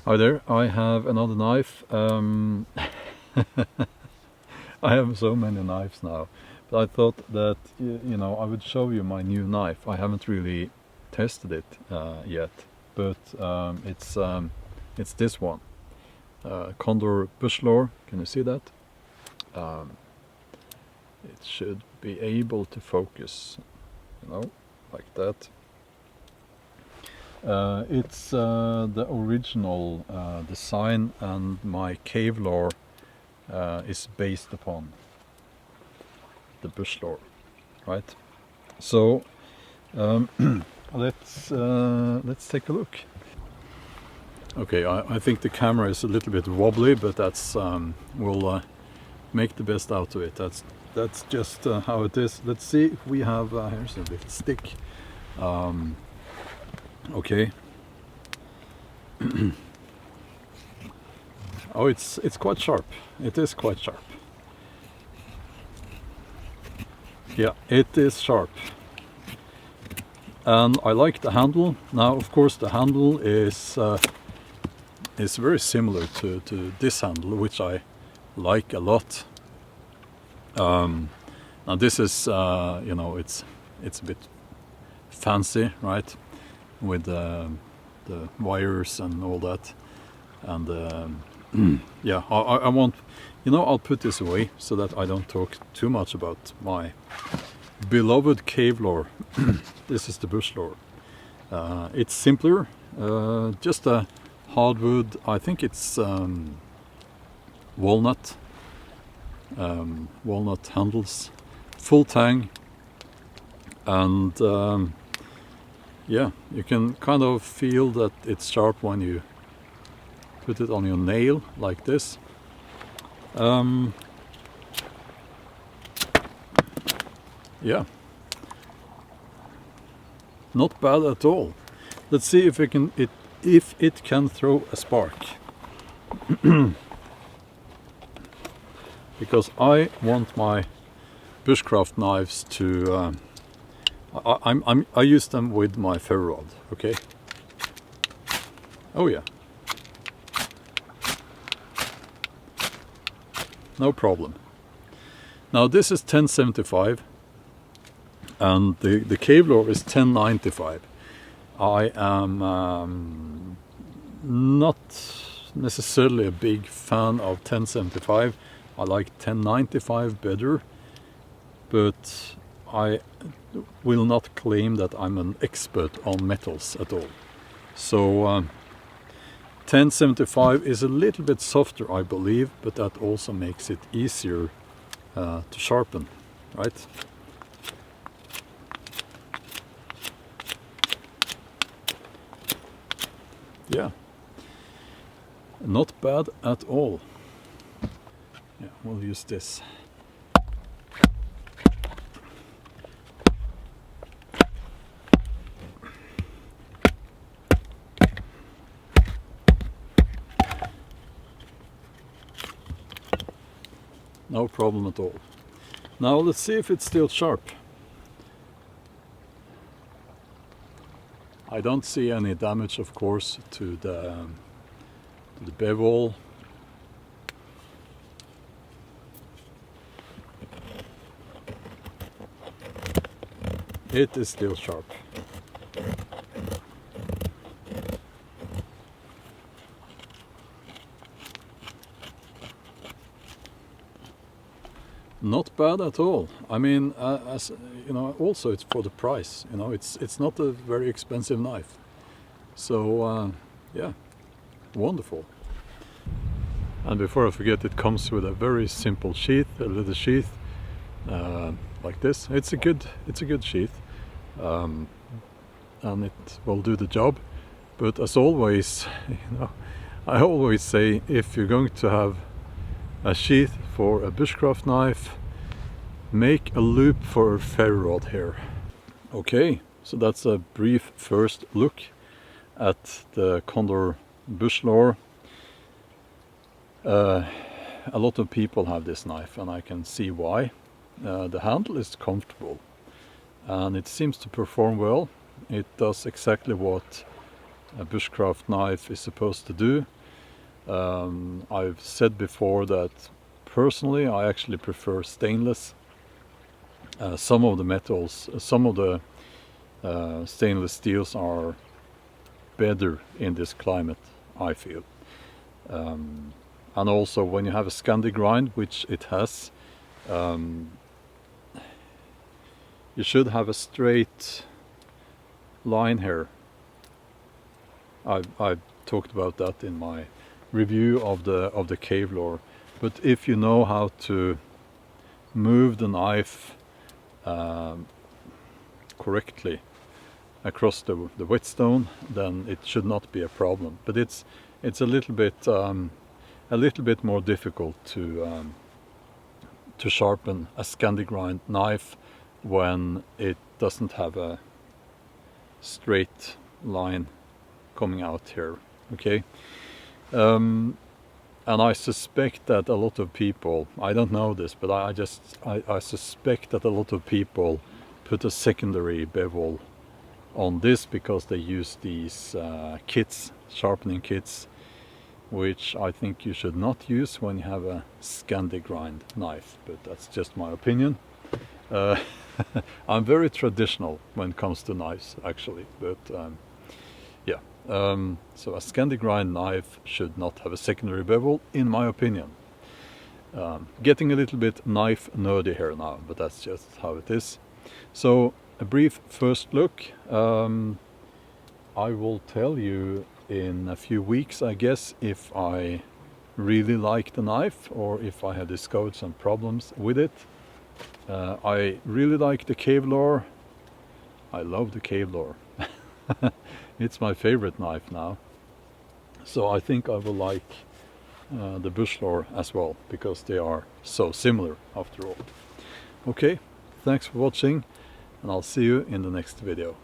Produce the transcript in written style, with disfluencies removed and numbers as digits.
Hi there, I have another knife. I have so many knives now, but I thought that I would show you my new knife. I haven't really tested it yet, but it's this one, Condor Bushlore. Can you see that? It should be able to focus, like that. It's the original design, and my Kevlar is based upon the Bushlore, right? So let's take a look. Okay, I think the camera is a little bit wobbly, but that's we'll make the best out of it. That's just how it is. Let's see if we have here's a little stick. Okay. Oh, it's quite sharp. It is quite sharp. Yeah, it is sharp. And I like the handle. Now, of course, the handle is very similar to this handle, which I like a lot. Now this is it's a bit fancy, right? With the wires and all that, and yeah, I want, I'll put this away so that I don't talk too much about my beloved Kevlar. This is the Bushlore. It's simpler, just a hardwood. I think it's walnut handles, full tang, and yeah, you can kind of feel that it's sharp when you put it on your nail like this. Yeah, not bad at all. Let's see if it can throw a spark. Because I want my bushcraft knives to I use them with my ferro rod, okay? Oh yeah. No problem. Now this is 1075 and the Kevlar is 1095. I am not necessarily a big fan of 1075. I like 1095 better, but I will not claim that I'm an expert on metals at all. So 1075 is a little bit softer, I believe, but that also makes it easier to sharpen, right? Yeah, not bad at all. Yeah, we'll use this. No problem at all. Now let's see if it's still sharp. I don't see any damage, of course, to the bevel. It is still sharp. Not bad at all. I mean, as you know, also it's for the price. It's not a very expensive knife. So yeah, wonderful. And before I forget, it comes with a very simple sheath, a little sheath like this. It's a good sheath, and it will do the job. But as always, I always say, if you're going to have a sheath for a bushcraft knife, make a loop for a ferro rod here. Okay, so that's a brief first look at the Condor Bushlore. A lot of people have this knife, and I can see why. The handle is comfortable and it seems to perform well. It does exactly what a bushcraft knife is supposed to do. I've said before that personally I actually prefer stainless. Some of the metals, some of the stainless steels are better in this climate, I feel. And also when you have a Scandi grind, which it has, you should have a straight line here. I've talked about that in my review of the Kevlar. But if you know how to move the knife correctly across the whetstone, then it should not be a problem. But it's a little bit more difficult to sharpen a Scandi grind knife when it doesn't have a straight line coming out here. Okay. And I suspect that a lot of people, I don't know this, but I suspect that a lot of people put a secondary bevel on this because they use these kits, sharpening kits, which I think you should not use when you have a Scandi grind knife, but that's just my opinion. I'm very traditional when it comes to knives, actually, but yeah. So a Scandi grind knife should not have a secondary bevel, in my opinion. Getting a little bit knife nerdy here now, but that's just how it is. So a brief first look. I will tell you in a few weeks, I guess, if I really like the knife or if I have discovered some problems with it. I really like the Kevlar. I love the Kevlar. It's my favorite knife now. So I think I will like the Bushlore as well, because they are so similar after all. Okay, thanks for watching, and I'll see you in the next video.